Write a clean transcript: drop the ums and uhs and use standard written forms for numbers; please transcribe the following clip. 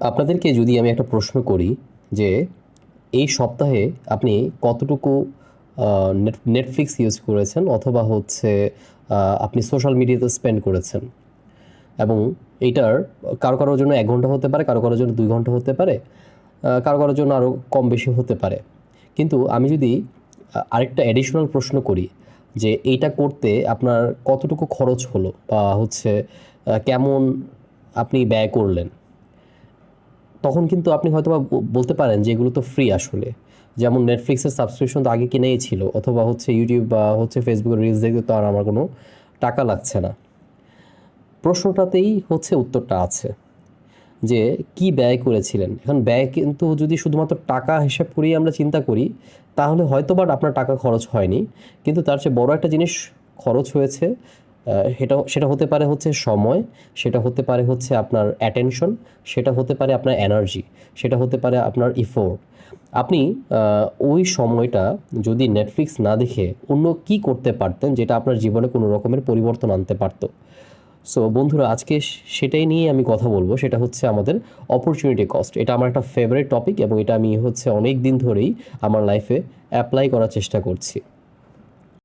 আপনাদেরকে যদি আমি একটা প্রশ্ন করি যে এই সপ্তাহে আপনি কতটুকু নেটফ্লিক্স ইউজ করেছেন অথবা হচ্ছে আপনি সোশ্যাল মিডিয়াতে স্পেন্ড করেছেন এবং এইটার কারো কারোর জন্য 1 ঘন্টা হতে পারে, কারো কারোর জন্য 2 ঘন্টা হতে পারে, কারো কারোর জন্য আরও কম বেশি হতে পারে। কিন্তু আমি যদি আরেকটা অ্যাডিশনাল প্রশ্ন করি যে এইটা করতে আপনার কতটুকু খরচ হলো বা হচ্ছে কেমন আপনি ব্যয় করলেন, তখন কিন্তু আপনি হয়তোবা বলতে পারেন যে এগুলো তো ফ্রি আসলে। যেমন নেটফ্লিক্সের সাবস্ক্রিপশন তো আগে কিনেই ছিল, অথবা হচ্ছে ইউটিউব বা হচ্ছে ফেসবুকের রিলস দেখতে তো আর আমার কোনো টাকা লাগছে না। প্রশ্নটাতেই হচ্ছে উত্তরটা আছে যে কি ব্যয় করেছিলেন। এখন ব্যয় কিন্তু যদি শুধুমাত্র টাকা হিসাব করেই আমরা চিন্তা করি, তাহলে হয়তোবা আপনার টাকা খরচ হয়নি, কিন্তু তার চেয়ে বড় একটা জিনিস খরচ হয়েছে। সেটা হতে পারে হচ্ছে সময়, সেটা হতে পারে হচ্ছে আপনার অ্যাটেনশন, সেটা হতে পারে আপনার এনার্জি, সেটা হতে পারে আপনার ইফোর্ট। আপনি ওই সময়টা যদি নেটফ্লিক্স না দেখে অন্য কি করতে পারতেন যেটা আপনার জীবনে কোনো রকমের পরিবর্তন আনতে পারতো। সো বন্ধুরা, আজকে সেটাই নিয়ে আমি কথা বলবো। সেটা হচ্ছে আমাদের অপরচুনিটি কস্ট। এটা আমার একটা ফেভারিট টপিক এবং এটা আমি হচ্ছে অনেক দিন ধরেই আমার লাইফে অ্যাপ্লাই করার চেষ্টা করছি।